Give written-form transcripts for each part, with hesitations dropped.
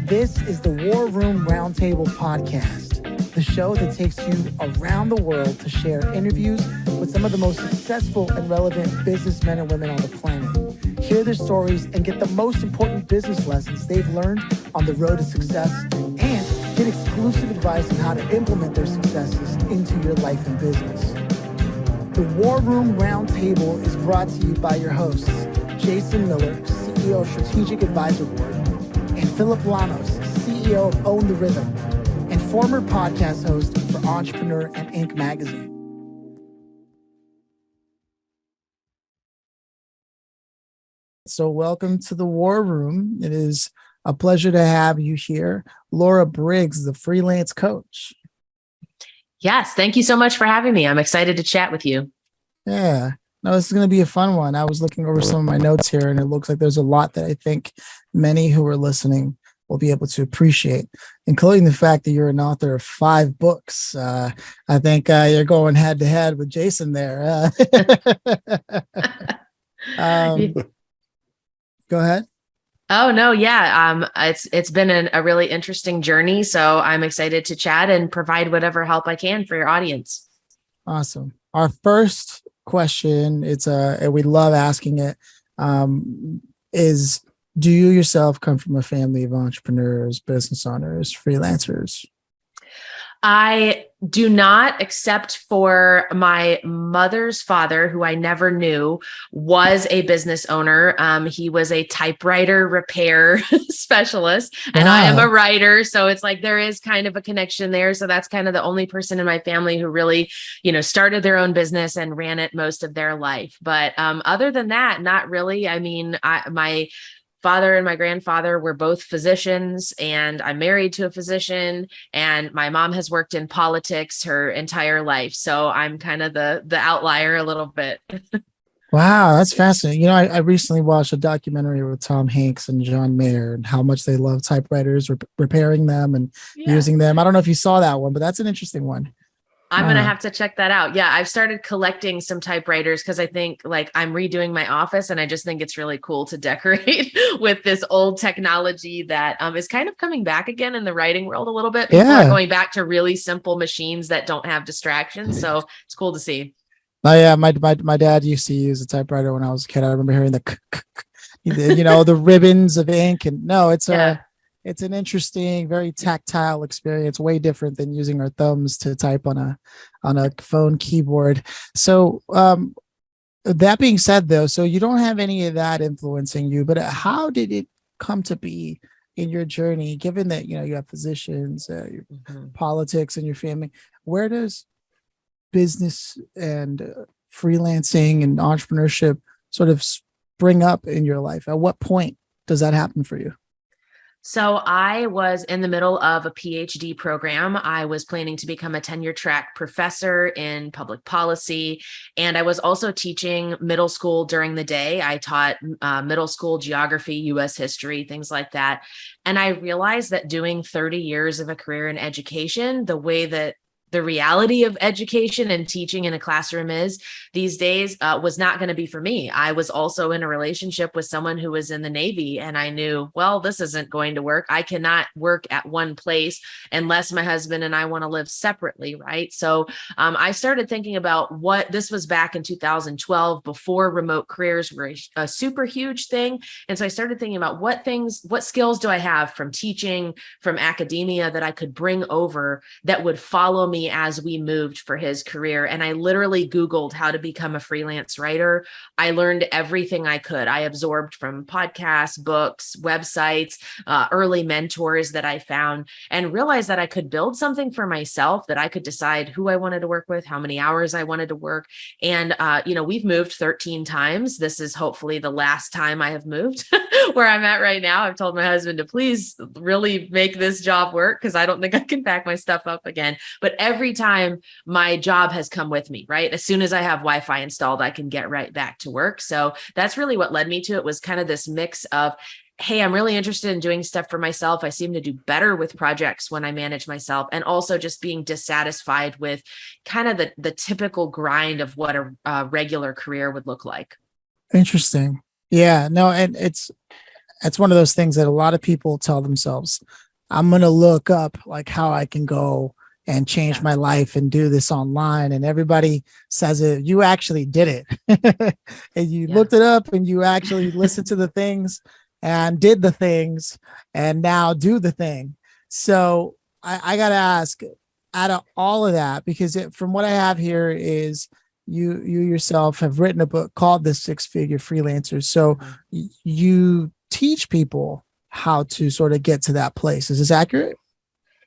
This is the War Room Roundtable podcast, the show that takes you around the world to share interviews with some of the most successful and relevant businessmen and women on the planet. Hear their stories and get the most important business lessons they've learned on the road to success, and get exclusive advice on how to implement their successes into your life and business. The War Room Roundtable is brought to you by your hosts, Jason Miller, CEO of Strategic Advisor Board, and Phillip Lanos, CEO of Own the Rhythm, and former podcast host for Entrepreneur and Inc. magazine. So welcome to the War Room. It is a pleasure to have you here. Laura Briggs, the freelance coach. Yes, thank you so much for having me. I'm excited to chat with you. Yeah, no, this is going to be a fun one. I was looking over some of my notes here, and it looks like there's a lot that I think many who are listening will be able to appreciate, including the fact that you're an author of 5 books. I think you're going head to head with Jason there. Go ahead. Oh, no. Yeah. It's been a really interesting journey. So I'm excited to chat and provide whatever help I can for your audience. Awesome. Our first question, and we love asking it, is, do you yourself come from a family of entrepreneurs, business owners, freelancers? I do not, except for my mother's father, who I never knew, was a business owner. He was a typewriter repair specialist, and I am a writer. So it's like there is kind of a connection there. So that's kind of the only person in my family who really, started their own business and ran it most of their life. But other than that, not really. I mean, my father and my grandfather were both physicians, and I'm married to a physician, and my mom has worked in politics her entire life. So I'm kind of the outlier a little bit. Wow, that's fascinating. I recently watched a documentary with Tom Hanks and John Mayer and how much they love typewriters, repairing them and using them. I don't know if you saw that one, but that's an interesting one. I'm going to have to check that out. Yeah, I've started collecting some typewriters because I think I'm redoing my office, and I just think it's really cool to decorate with this old technology that is kind of coming back again in the writing world a little bit. People are going back to really simple machines that don't have distractions. So it's cool to see. Oh yeah, my dad used to use a typewriter when I was a kid. I remember hearing the ribbons of ink, and it's an interesting, very tactile experience, way different than using our thumbs to type on a phone keyboard. So that being said, though, so you don't have any of that influencing you, but how did it come to be in your journey, given that, you have physicians, your politics in your family? Where does business and freelancing and entrepreneurship sort of spring up in your life? At what point does that happen for you? So I was in the middle of a PhD program. I was planning to become a tenure track professor in public policy. And I was also teaching middle school during the day. I taught middle school geography, US history, things like that. And I realized that doing 30 years of a career in education, the way that the reality of education and teaching in a classroom is these days was not going to be for me. I was also in a relationship with someone who was in the Navy, and I knew, well, this isn't going to work. I cannot work at one place unless my husband and I want to live separately, right? So I started thinking about this was back in 2012, before remote careers were a super huge thing. And so I started thinking about what skills do I have from teaching, from academia that I could bring over that would follow me as we moved for his career. And I literally Googled how to become a freelance writer. I learned everything I could. I absorbed from podcasts, books, websites, early mentors that I found, and realized that I could build something for myself, that I could decide who I wanted to work with, how many hours I wanted to work. And, we've moved 13 times. This is hopefully the last time I have moved where I'm at right now. I've told my husband to please really make this job work, because I don't think I can pack my stuff up again. But every time my job has come with me, right? As soon as I have Wi-Fi installed, I can get right back to work. So that's really what led me to it, was kind of this mix of, hey, I'm really interested in doing stuff for myself. I seem to do better with projects when I manage myself, and also just being dissatisfied with kind of the typical grind of what a regular career would look like. Interesting. Yeah, no, and it's one of those things that a lot of people tell themselves, I'm going to look up like how I can go and change my life and do this online. And everybody says it. You actually did it. And you looked it up and you actually listened to the things and did the things and now do the thing. So I got to ask, out of all of that, because from what I have here is you yourself have written a book called The Six-Figure Freelancer. So you teach people how to sort of get to that place. Is this accurate?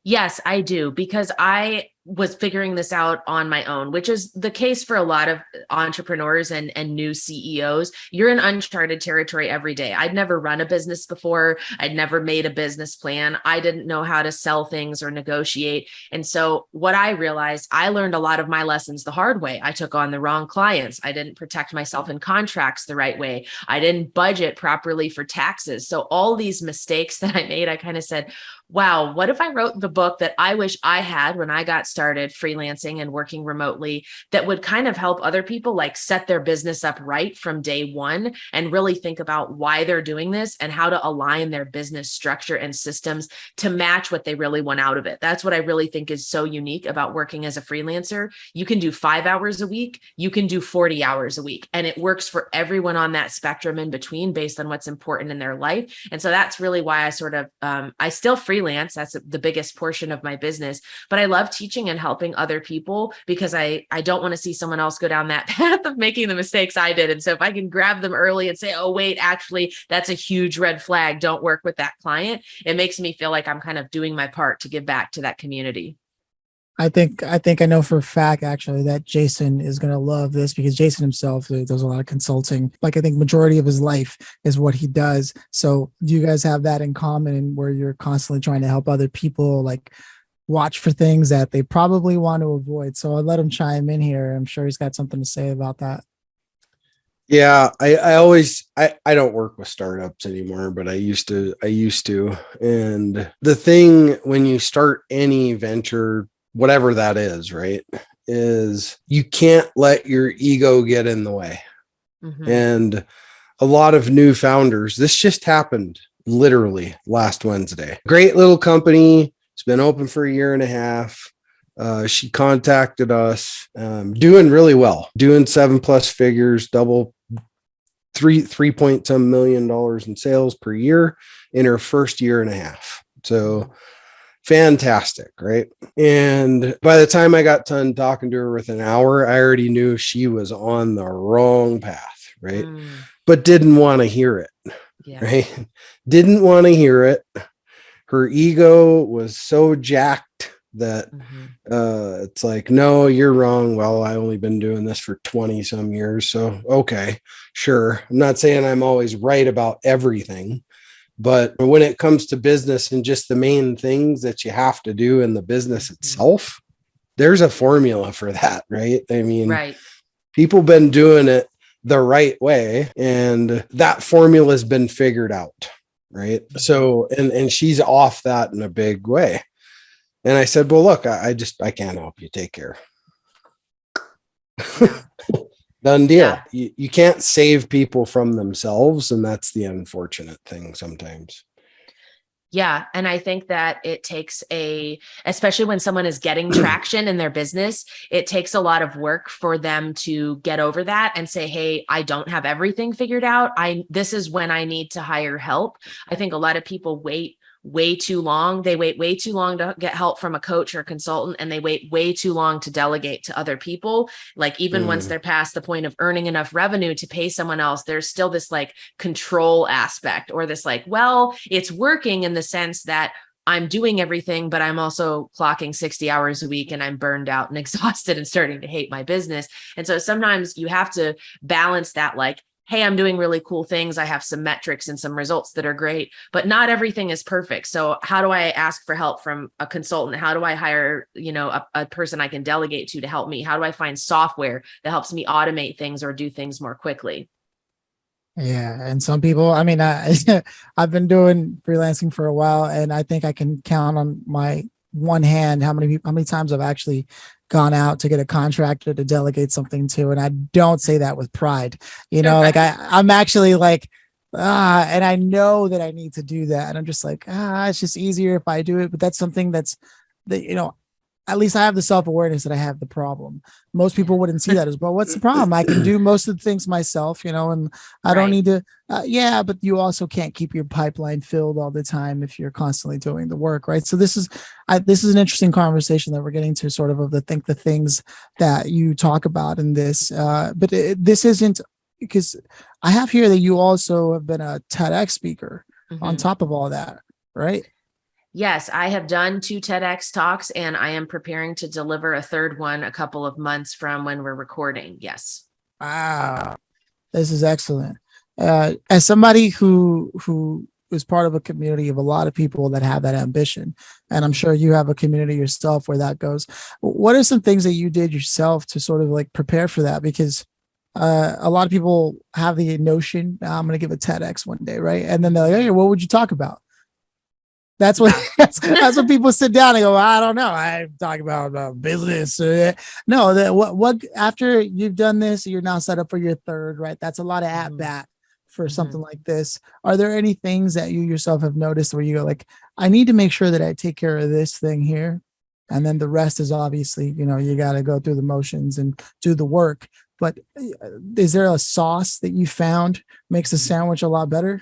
Yes, I do, because I was figuring this out on my own, which is the case for a lot of entrepreneurs and new CEOs. You're in uncharted territory every day. I'd never run a business before. I'd never made a business plan. I didn't know how to sell things or negotiate. And so what I realized, I learned a lot of my lessons the hard way. I took on the wrong clients. I didn't protect myself in contracts the right way. I didn't budget properly for taxes. So all these mistakes that I made, I kind of said, wow, what if I wrote the book that I wish I had when I got started freelancing and working remotely, that would kind of help other people like set their business up right from day one and really think about why they're doing this and how to align their business structure and systems to match what they really want out of it. That's what I really think is so unique about working as a freelancer. You can do 5 hours a week, you can do 40 hours a week, and it works for everyone on that spectrum in between based on what's important in their life. And so that's really why I sort of, I still freelance. That's the biggest portion of my business, but I love teaching and helping other people because I don't want to see someone else go down that path of making the mistakes I did. And so if I can grab them early and say, oh, wait, actually, that's a huge red flag. Don't work with that client. It makes me feel like I'm kind of doing my part to give back to that community. I think I know for a fact, actually, that Jason is going to love this because Jason himself does a lot of consulting. Like, I think majority of his life is what he does. So you guys have that in common where you're constantly trying to help other people, like watch for things that they probably want to avoid. So I'll let him chime in here. I'm sure he's got something to say about that. Yeah, I don't work with startups anymore, but I used to. And the thing when you start any venture, whatever that is, right, is you can't let your ego get in the way. Mm-hmm. And a lot of new founders, this just happened literally last Wednesday. Great little company. It's been open for 1.5 years. She contacted us, doing really well, doing 7+ figures, double three point some $1 million in sales per year in her first 1.5 years. So fantastic, right? And by the time I got done talking to her with an hour, I already knew she was on the wrong path, right? But didn't want to hear it, right? Didn't want to hear it. Her ego was so jacked that it's like, no, you're wrong. Well, I only been doing this for 20 some years. So, okay, sure. I'm not saying I'm always right about everything. But when it comes to business and just the main things that you have to do in the business itself, there's a formula for that, right? I mean, people been doing it the right way and that formula has been figured out, right? So, and she's off that in a big way. And I said, well, look, I can't help you. Take care. Done deal. Yeah. You can't save people from themselves. And that's the unfortunate thing sometimes. Yeah. And I think that it takes especially when someone is getting traction in their business, it takes a lot of work for them to get over that and say, hey, I don't have everything figured out. This is when I need to hire help. I think a lot of people wait way too long. They wait way too long to get help from a coach or a consultant, and they wait way too long to delegate to other people. Like even once they're past the point of earning enough revenue to pay someone else, there's still this like control aspect or this like, well, it's working in the sense that I'm doing everything, but I'm also clocking 60 hours a week and I'm burned out and exhausted and starting to hate my business. And so sometimes you have to balance that, like, hey, I'm doing really cool things. I have some metrics and some results that are great, but not everything is perfect. So how do I ask for help from a consultant? How do I hire, a person I can delegate to help me? How do I find software that helps me automate things or do things more quickly? Yeah. And some people, I mean, I've been doing freelancing for a while, and I think I can count on my one hand how many times I've actually gone out to get a contractor to delegate something to. And I don't say that with pride, like I'm actually like, and I know that I need to do that. And I'm just like, it's just easier if I do it. But that's something that, at least I have the self-awareness that I have the problem. Most people wouldn't see that as, well, what's the problem? I can do most of the things myself, and I don't need to, but you also can't keep your pipeline filled all the time if you're constantly doing the work. Right. So this is an interesting conversation that we're getting to, sort of the things that you talk about in this, but this isn't, because I have here that you also have been a TEDx speaker on top of all that. Right. Yes, I have done 2 TEDx talks, and I am preparing to deliver a third one a couple of months from when we're recording. Yes. Wow, this is excellent. As somebody who is part of a community of a lot of people that have that ambition, and I'm sure you have a community yourself where that goes. What are some things that you did yourself to sort of like prepare for that? Because a lot of people have the notion, I'm going to give a TEDx one day, right? And then they're like, hey, what would you talk about? That's what that's when people sit down and go, I don't know. I'm talking about business. No, what after you've done this, you're now set up for your third, right? That's a lot of at bat for something like this. Are there any things that you yourself have noticed where you go like, I need to make sure that I take care of this thing here, and then the rest is obviously, you got to go through the motions and do the work. But is there a sauce that you found makes a sandwich a lot better?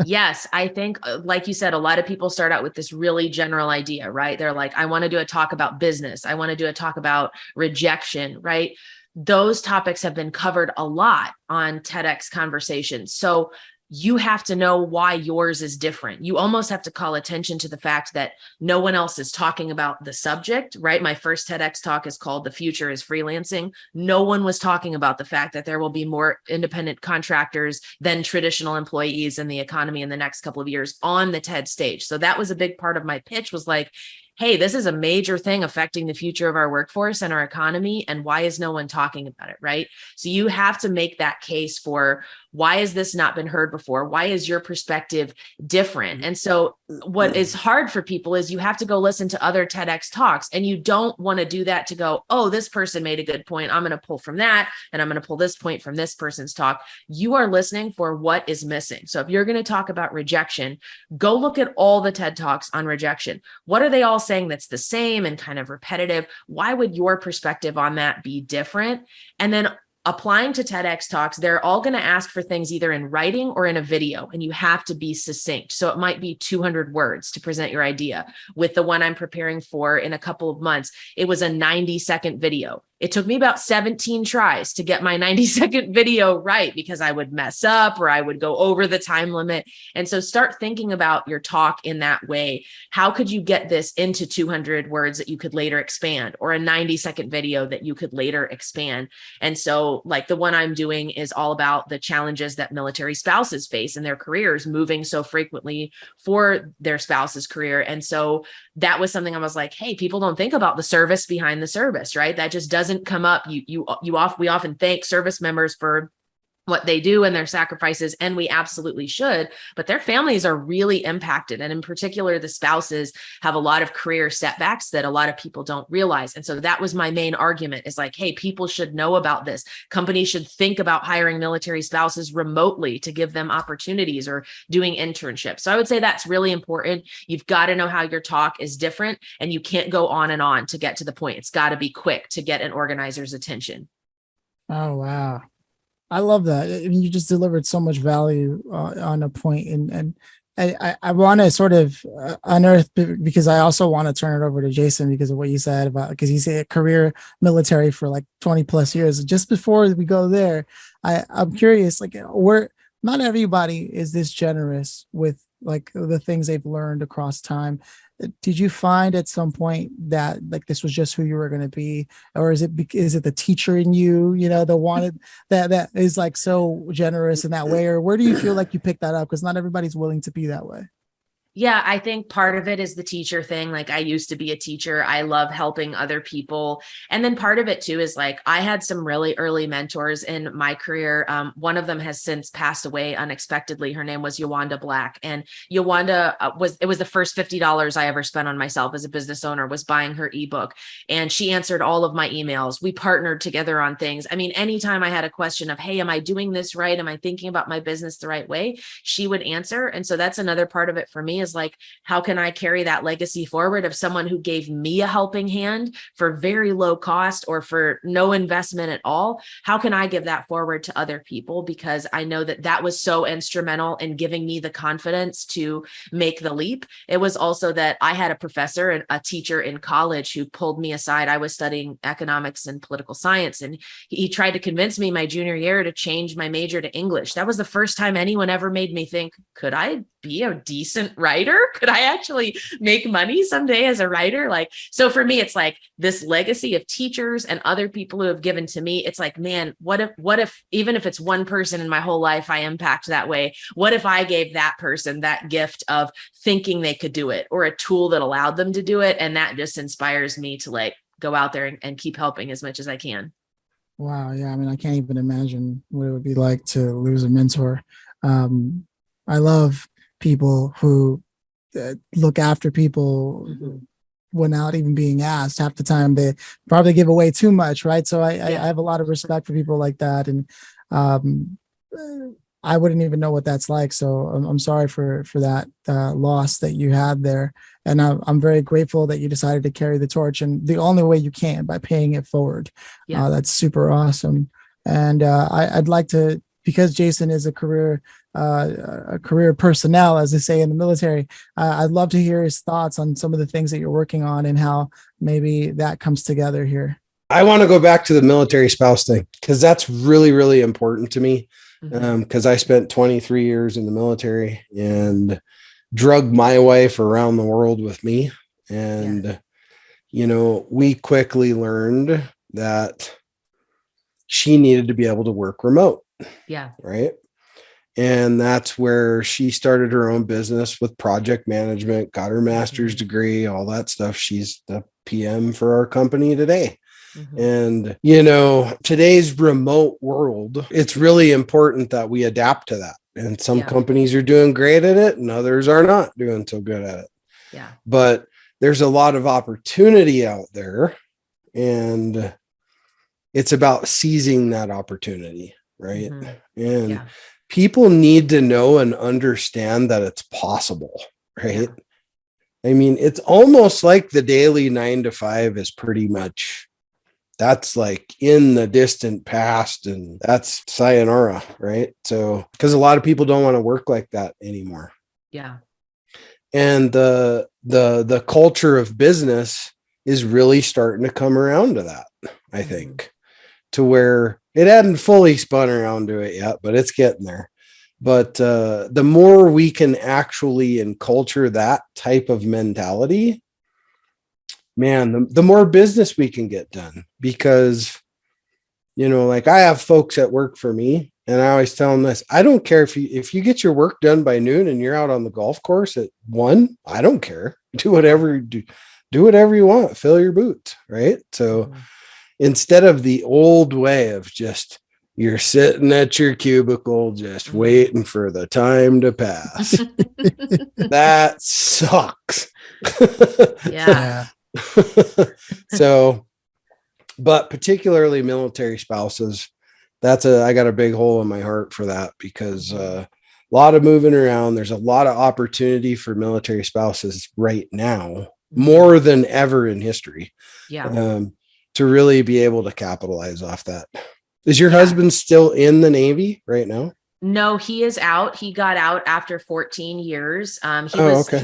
Yes, I think, like you said, a lot of people start out with this really general idea, right? They're like, I want to do a talk about business. I want to do a talk about rejection, right? Those topics have been covered a lot on TEDx conversations. So you have to know why yours is different. You almost have to call attention to the fact that no one else is talking about the subject, right? My first TEDx talk is called The Future is Freelancing. No one was talking about the fact that there will be more independent contractors than traditional employees in the economy in the next couple of years on the TED stage. So that was a big part of my pitch, was like, hey, this is a major thing affecting the future of our workforce and our economy. And why is no one talking about it, right? So you have to make that case for, why has this not been heard before? Why is your perspective different? And so what is hard for people is you have to go listen to other TEDx talks, and you don't want to do that to go, oh, this person made a good point, I'm going to pull from that, and I'm going to pull this point from this person's talk. You are listening for what is missing. So if you're going to talk about rejection, go look at all the TED Talks on rejection. What are they all saying that's the same and kind of repetitive? Why would your perspective on that be different? And then applying to TEDx talks, they're all going to ask for things either in writing or in a video, and you have to be succinct. So it might be 200 words to present your idea. With the one I'm preparing for in a couple of months, it was a 90-second video. It took me about 17 tries to get my 90-second video right, because I would mess up or I would go over the time limit. And so start thinking about your talk in that way. How could you get this into 200 words that you could later expand, or a 90-second video that you could later expand? And so like the one I'm doing is all about the challenges that military spouses face in their careers, moving so frequently for their spouse's career. And so that was something I was like, hey, people don't think about the service behind the service, right? That just doesn't come up. We often thank service members for what they do and their sacrifices, and we absolutely should, but their families are really impacted. And in particular, the spouses have a lot of career setbacks that a lot of people don't realize. And so that was my main argument, is like, hey, people should know about this. Companies should think about hiring military spouses remotely to give them opportunities, or doing internships. So I would say that's really important. You've got to know how your talk is different, and you can't go on and on to get to the point. It's got to be quick to get an organizer's attention. Oh, wow. I love that. I mean, you just delivered so much value on a point, and I want to sort of unearth, because I also want to turn it over to Jason because of what you said about, because he's a career military for like 20 plus years. Just before we go there, I'm curious, like, not everybody is this generous with like the things they've learned across time. Did you find at some point that like this was just who you were going to be, or is it the teacher in you, the wanted that is like so generous in that way, or where do you feel like you picked that up? Because not everybody's willing to be that way. Yeah, I think part of it is the teacher thing. Like I used to be a teacher. I love helping other people. And then part of it too is like I had some really early mentors in my career. One of them has since passed away unexpectedly. Her name was Yawanda Black. And Yawanda was the first $50 I ever spent on myself as a business owner was buying her ebook. And she answered all of my emails. We partnered together on things. I mean, anytime I had a question of, hey, am I doing this right? Am I thinking about my business the right way? She would answer. And so that's another part of it for me is like, how can I carry that legacy forward of someone who gave me a helping hand for very low cost or for no investment at all? How can I give that forward to other people? Because I know that that was so instrumental in giving me the confidence to make the leap. It was also that I had a professor and a teacher in college who pulled me aside. I was studying economics and political science, and he tried to convince me my junior year to change my major to English. That was the first time anyone ever made me think, could I be a decent writer? Could I actually make money someday as a writer? Like, so for me, it's like this legacy of teachers and other people who have given to me. It's like, man, what if, even if it's one person in my whole life, I impact that way? What if I gave that person that gift of thinking they could do it or a tool that allowed them to do it? And that just inspires me to like go out there and keep helping as much as I can. Wow. Yeah. I mean, I can't even imagine what it would be like to lose a mentor. I love people who look after people without even being asked. Half the time they probably give away too much, right? So I have a lot of respect for people like that, and I wouldn't even know what that's like. So I'm sorry for that loss that you had there, and I'm very grateful that you decided to carry the torch, and the only way you can, by paying it forward. That's super awesome. And I'd like to, because Jason is a career personnel, as they say in the military, I'd love to hear his thoughts on some of the things that you're working on and how maybe that comes together here. I want to go back to the military spouse thing because that's really, really important to me. Because I spent 23 years in the military and drugged my wife around the world with me. And, you know, we quickly learned that she needed to be able to work remote. Yeah. Right. And that's where she started her own business with project management, got her master's degree, all that stuff. She's the PM for our company today. And, you know, today's remote world, it's really important that we adapt to that. And some companies are doing great at it and others are not doing so good at it. Yeah. But there's a lot of opportunity out there, and it's about seizing that opportunity. Right. And people need to know and understand that it's possible. Right. I mean, it's almost like the daily 9 to 5 is pretty much, that's like in the distant past, and that's sayonara, right? So, because a lot of people don't want to work like that anymore. Yeah. And the culture of business is really starting to come around to that, I think, to where it hadn't fully spun around to it yet, but it's getting there. But the more we can actually enculture that type of mentality, man, the more business we can get done. Because, you know, like I have folks that work for me, and I always tell them this: I don't care if you get your work done by noon and you're out on the golf course at 1. I don't care. Do whatever you want. Fill your boots, right? So instead of the old way of just you're sitting at your cubicle just waiting for the time to pass, that sucks. Yeah. So, but particularly military spouses, I got a big hole in my heart for that, because a lot of moving around. There's a lot of opportunity for military spouses right now, more than ever in history. To really be able to capitalize off that. Is your husband still in the Navy right now? No, he is out. He got out after 14 years.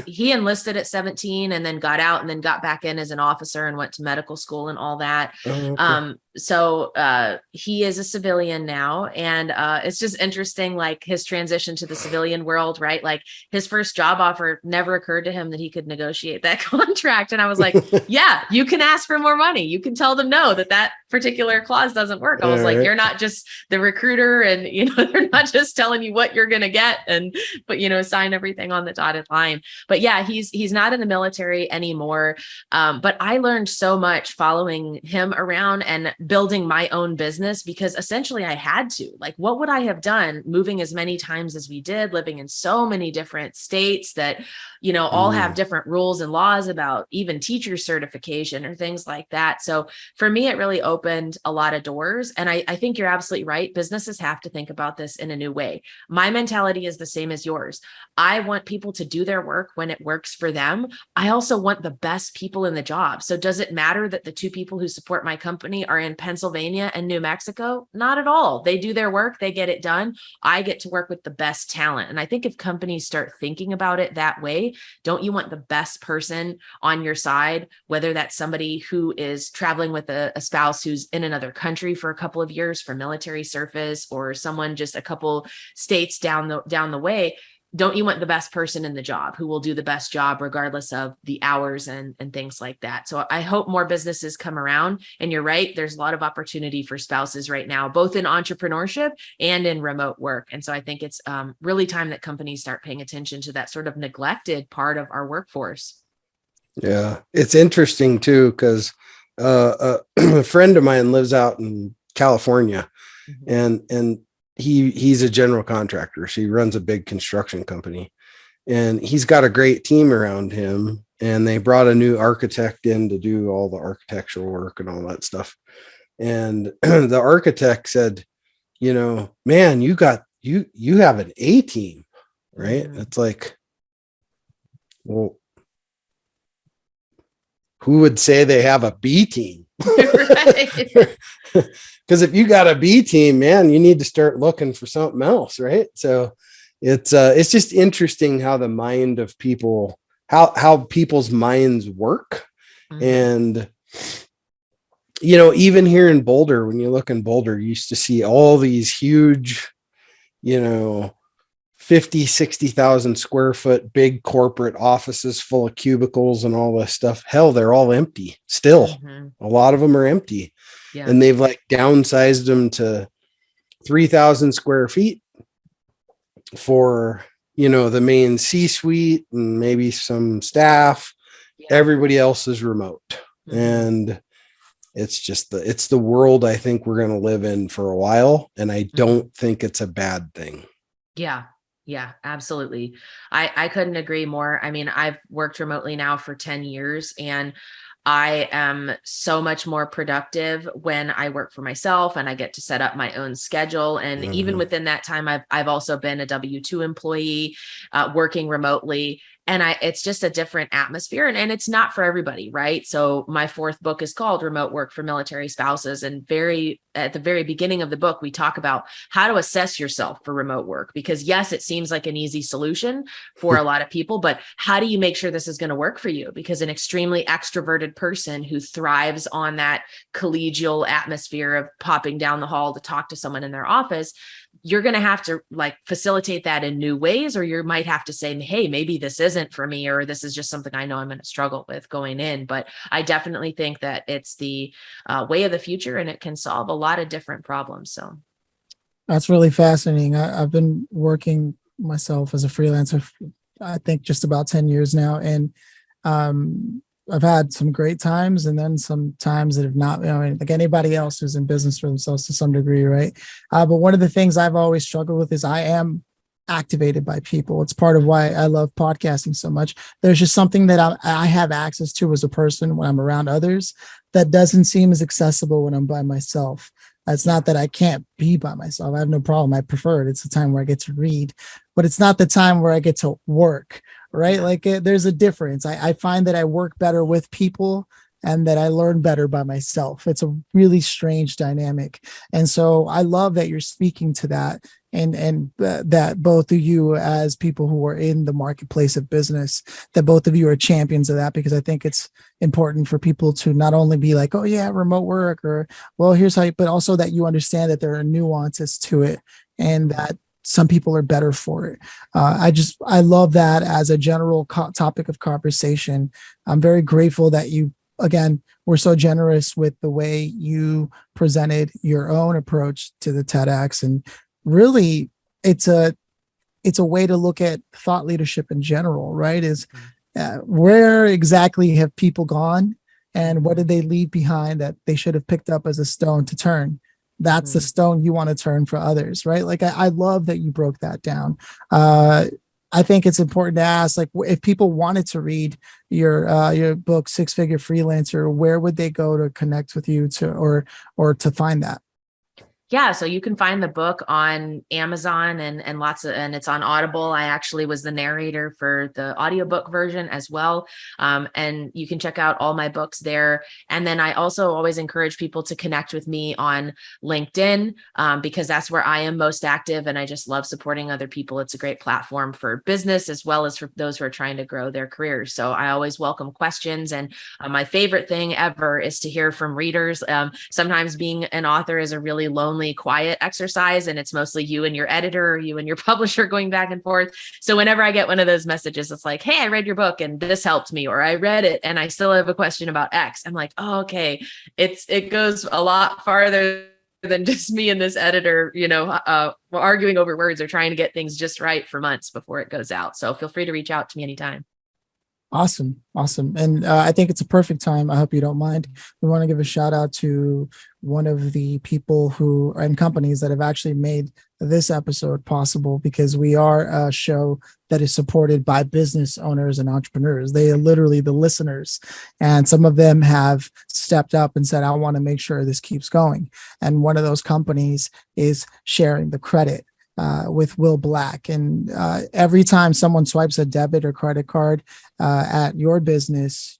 He enlisted at 17 and then got out and then got back in as an officer and went to medical school and all that. So he is a civilian now. And it's just interesting, like his transition to the civilian world, right? Like his first job offer never occurred to him that he could negotiate that contract. And I was like, yeah, you can ask for more money. You can tell them no, that particular clause doesn't work. I was like, you're not just the recruiter, and, you know, they're not just just telling you what you're going to get but sign everything on the dotted line. But yeah, he's not in the military anymore. But I learned so much following him around and building my own business, because essentially I had to. Like, what would I have done moving as many times as we did, living in so many different states that, all have different rules and laws about even teacher certification or things like that. So for me, it really opened a lot of doors. And I think you're absolutely right. Businesses have to think about this in a new way. My mentality is the same as yours. I want people to do their work when it works for them. I also want the best people in the job. So does it matter that the two people who support my company are in Pennsylvania and New Mexico? Not at all. They do their work, they get it done. I get to work with the best talent. And I think if companies start thinking about it that way, don't you want the best person on your side, whether that's somebody who is traveling with a spouse who's in another country for a couple of years for military service, or someone just a couple states down the way? Don't you want the best person in the job who will do the best job regardless of the hours and things like that? So I hope more businesses come around. And you're right, there's a lot of opportunity for spouses right now, both in entrepreneurship and in remote work. And so I think it's really time that companies start paying attention to that sort of neglected part of our workforce. Yeah, it's interesting too, because a friend of mine lives out in California, and he's a general contractor. So he runs a big construction company, and he's got a great team around him. And they brought a new architect in to do all the architectural work and all that stuff. And the architect said, man, you have an A team, right? It's like, well, who would say they have a B team? Because if you got a B team, man, you need to start looking for something else, right? So it's just interesting how the mind of people, how people's minds work. And even here in Boulder, when you look in Boulder, you used to see all these huge, 50, 60,000 square foot big corporate offices full of cubicles and all this stuff. Hell, they're all empty still. A lot of them are empty. Yeah. And they've like downsized them to 3,000 square feet for, the main C-suite and maybe some staff. Yeah. Everybody else is remote. And it's just it's the world I think we're going to live in for a while. And I don't think it's a bad thing. Yeah. Yeah, absolutely. I couldn't agree more. I mean, I've worked remotely now for 10 years, and I am so much more productive when I work for myself and I get to set up my own schedule. And even within that time, I've also been a W-2 employee working remotely. And it's just a different atmosphere, and it's not for everybody, right? So my fourth book is called Remote Work for Military Spouses. And at the very beginning of the book, we talk about how to assess yourself for remote work, because yes, it seems like an easy solution for a lot of people, but how do you make sure this is going to work for you? Because an extremely extroverted person who thrives on that collegial atmosphere of popping down the hall to talk to someone in their office, you're going to have to facilitate that in new ways, or you might have to say, hey, maybe this isn't for me, or this is just something I know I'm going to struggle with going in. But I definitely think that it's the way of the future, and it can solve a lot of different problems. So that's really fascinating. I've been working myself as a freelancer, I think just about 10 years now. And I've had some great times, and then some times that have not, like anybody else who's in business for themselves to some degree, right? But one of the things I've always struggled with is I am activated by people. It's part of why I love podcasting so much. There's just something that I have access to as a person when I'm around others that doesn't seem as accessible when I'm by myself. It's not that I can't be by myself. I have no problem. I prefer it. It's the time where I get to read, but it's not the time where I get to work, right? There's a difference. I find that I work better with people and that I learn better by myself. It's a really strange dynamic. And so I love that you're speaking to that, and that both of you, as people who are in the marketplace of business, that both of you are champions of that, because I think it's important for people to not only be like, oh yeah, remote work, or well, here's how but also that you understand that there are nuances to it, and that some people are better for it. I love that as a general topic of conversation. I'm very grateful that you, again, were so generous with the way you presented your own approach to the TEDx, and really it's a way to look at thought leadership in general, right? Is where exactly have people gone, and what did they leave behind that they should have picked up as a stone to turn? That's the stone you want to turn for others, right? Like I love that you broke that down. I think it's important to ask, like, if people wanted to read your book, Six-Figure Freelancer, where would they go to connect with you or to find that? Yeah, so you can find the book on Amazon and it's on Audible. I actually was the narrator for the audiobook version as well. And you can check out all my books there. And then I also always encourage people to connect with me on LinkedIn, because that's where I am most active. And I just love supporting other people. It's a great platform for business as well as for those who are trying to grow their careers. So I always welcome questions. And my favorite thing ever is to hear from readers. Sometimes being an author is a really lonely, quiet exercise, and it's mostly you and your editor, or you and your publisher going back and forth. So whenever I get one of those messages, it's like, hey, I read your book and this helped me, or I read it and I still have a question about X. I'm like, oh, okay. It goes a lot farther than just me and this editor, arguing over words or trying to get things just right for months before it goes out. So feel free to reach out to me anytime. Awesome. And I think it's a perfect time. I hope you don't mind. We want to give a shout out to one of the people and companies that have actually made this episode possible, because we are a show that is supported by business owners and entrepreneurs. They are literally the listeners. And some of them have stepped up and said, I want to make sure this keeps going. And one of those companies is Sharing the Credit. With Will Black. And every time someone swipes a debit or credit card at your business,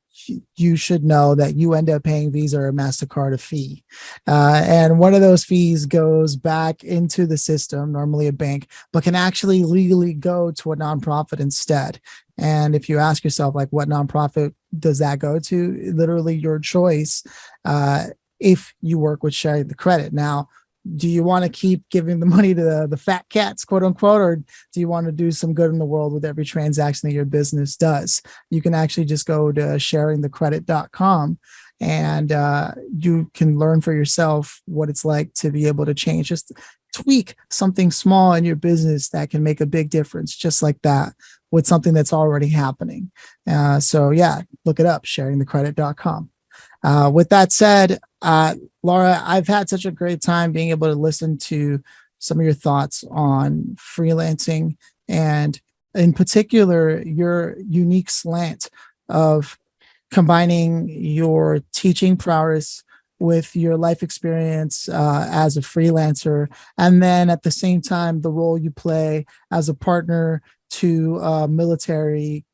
you should know that you end up paying Visa or MasterCard a fee. And one of those fees goes back into the system, normally a bank, but can actually legally go to a nonprofit instead. And if you ask yourself, like, what nonprofit does that go to? Literally your choice, if you work with Sharing the Credit. Now, do you want to keep giving the money to the fat cats, quote unquote, or do you want to do some good in the world with every transaction that your business does? You can actually just go to sharingthecredit.com and you can learn for yourself what it's like to be able to change, just tweak something small in your business that can make a big difference, just like that, with something that's already happening. So yeah, look it up, sharingthecredit.com. With that said, Laura, I've had such a great time being able to listen to some of your thoughts on freelancing, and in particular, your unique slant of combining your teaching prowess with your life experience as a freelancer, and then at the same time, the role you play as a partner to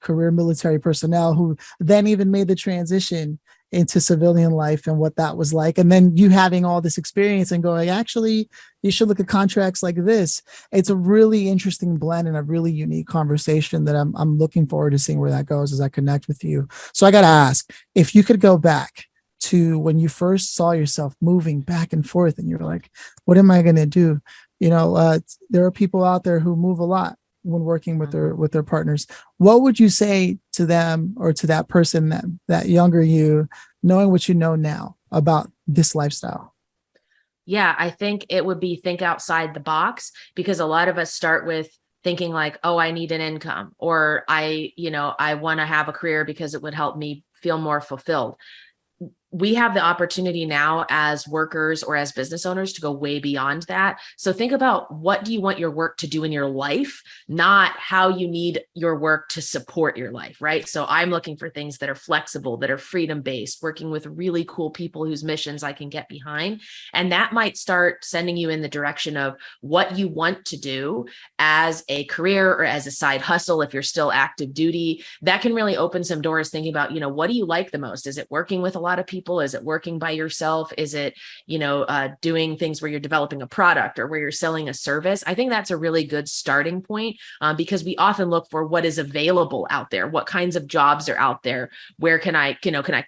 career military personnel who then even made the transition into civilian life, and what that was like. And then you having all this experience and going, actually, you should look at contracts like this. It's a really interesting blend and a really unique conversation that I'm looking forward to seeing where that goes as I connect with you. So I got to ask, if you could go back to when you first saw yourself moving back and forth and you're like, what am I going to do? There are people out there who move a lot when working with their partners. What would you say to them, or to that person, that younger you, knowing what you know now about this lifestyle? Yeah, I think it would be think outside the box, because a lot of us start with thinking like, oh, I need an income, or I want to have a career because it would help me feel more fulfilled. We have the opportunity now as workers or as business owners to go way beyond that. So think about, what do you want your work to do in your life, not how you need your work to support your life, right? So I'm looking for things that are flexible, that are freedom-based, working with really cool people whose missions I can get behind. And that might start sending you in the direction of what you want to do as a career or as a side hustle. If you're still active duty, that can really open some doors, thinking about, what do you like the most? Is it working with a lot of people? Is it working by yourself? Is it, doing things where you're developing a product or where you're selling a service? I think that's a really good starting point, because we often look for what is available out there. What kinds of jobs are out there? Where can I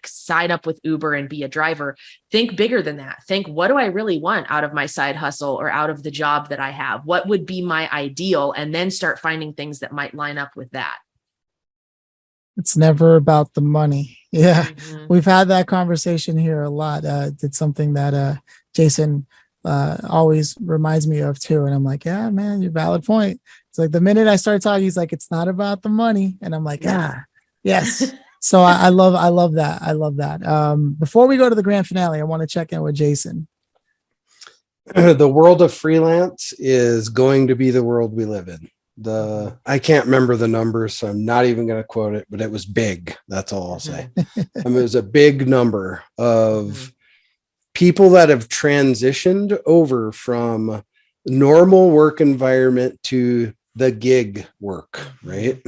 sign up with Uber and be a driver? Think bigger than that. Think, what do I really want out of my side hustle or out of the job that I have? What would be my ideal? And then start finding things that might line up with that. It's never about the money. Yeah. We've had that conversation here a lot. It's something that Jason always reminds me of too. And I'm like, yeah, man, you're valid point. It's like the minute I start talking, he's like, it's not about the money. And I'm like, yes. So I love that. I love that. Before we go to the grand finale, I want to check in with Jason. The world of freelance is going to be the world we live in. I can't remember the numbers, so I'm not even going to quote it, but it was big. That's all I'll say. It was a big number of people that have transitioned over from normal work environment to the gig work, right?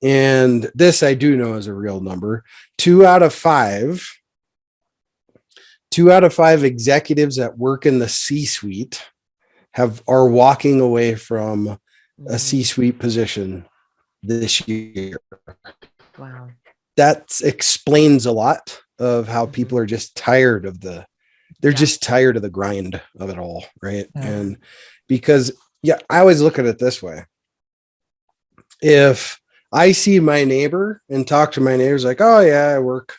And this I do know is a real number. 2 out of 5 executives that work in the C-suite are walking away from a C-suite position this year. Wow. That explains a lot of how people are just tired of just tired of the grind of it all, right? And because I always look at it this way. If I see my neighbor and talk to my neighbors like, oh yeah, I work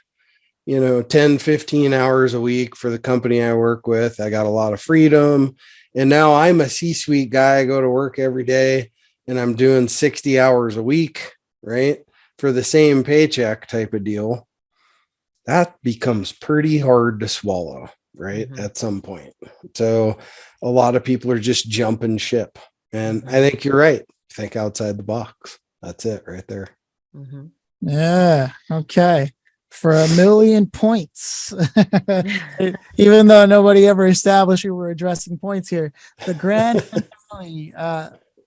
10, 15 hours a week for the company I work with. I got a lot of freedom. And now I'm a C-suite guy. I go to work every day and I'm doing 60 hours a week, right? For the same paycheck type of deal. That becomes pretty hard to swallow, right? At some point. So a lot of people are just jumping ship. And I think you're right. Think outside the box. That's it right there. Yeah. Okay. For 1,000,000 points, even though nobody ever established we were addressing points here, the grand finale,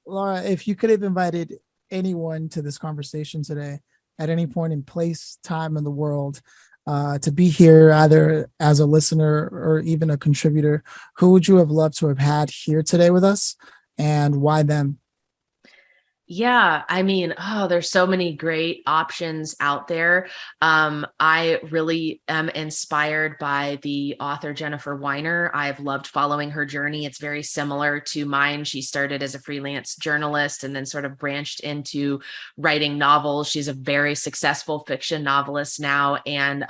Laura, if you could have invited anyone to this conversation today at any point in place, time in the world, to be here either as a listener or even a contributor, who would you have loved to have had here today with us, and why them? Yeah, I mean, there's so many great options out there. I really am inspired by the author Jennifer Weiner. I've loved following her journey. It's very similar to mine. She started as a freelance journalist and then sort of branched into writing novels. She's a very successful fiction novelist now, and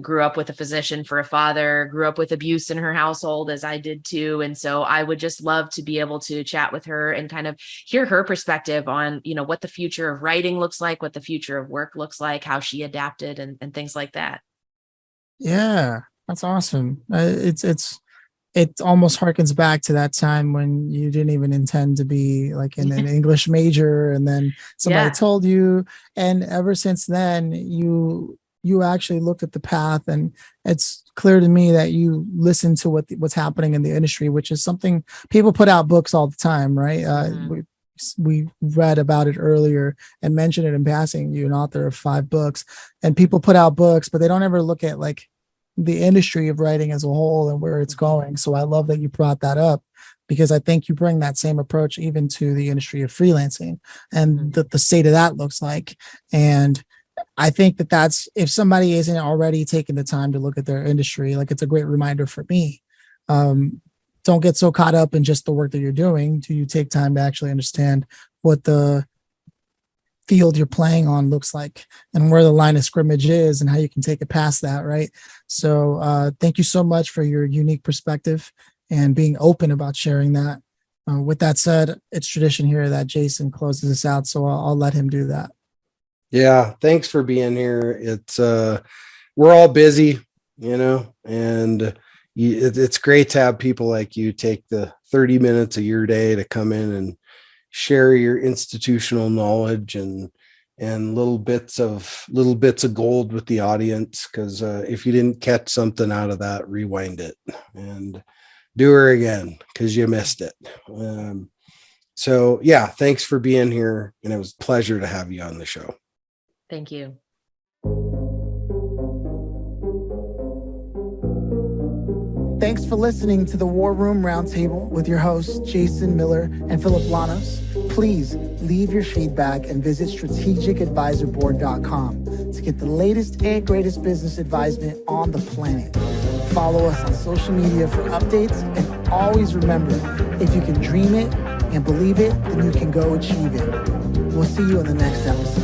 grew up with a physician for a father, grew up with abuse in her household, as I did too. And so I would just love to be able to chat with her and kind of hear her perspective on, what the future of writing looks like, what the future of work looks like, how she adapted and things like that. Yeah, that's awesome. It almost harkens back to that time when you didn't even intend to be like in an English major, and then somebody told you, and ever since then you actually looked at the path, and it's clear to me that you listen to what's happening in the industry, which is something people put out books all the time, right? We read about it earlier and mentioned it in passing. You're an author of 5 books, and people put out books, but they don't ever look at like the industry of writing as a whole and where it's going. So I love that you brought that up, because I think you bring that same approach even to the industry of freelancing and the state of that looks like. And I think that's, if somebody isn't already taking the time to look at their industry, like, it's a great reminder for me. Don't get so caught up in just the work that you're doing. Do you take time to actually understand what the field you're playing on looks like and where the line of scrimmage is and how you can take it past that, right? So thank you so much for your unique perspective and being open about sharing that. With that said, it's tradition here that Jason closes us out, so I'll let him do that. Yeah, thanks for being here. It's we're all busy, and it's great to have people like you take the 30 minutes of your day to come in and share your institutional knowledge and little bits of gold with the audience. Because if you didn't catch something out of that, rewind it and do her again, because you missed it. So yeah, thanks for being here, and it was a pleasure to have you on the show. Thank you. Thanks for listening to the War Room Roundtable with your hosts, Jason Miller and Phillip Lanos. Please leave your feedback and visit strategicadvisorboard.com to get the latest and greatest business advisement on the planet. Follow us on social media for updates, and always remember, if you can dream it and believe it, then you can go achieve it. We'll see you in the next episode.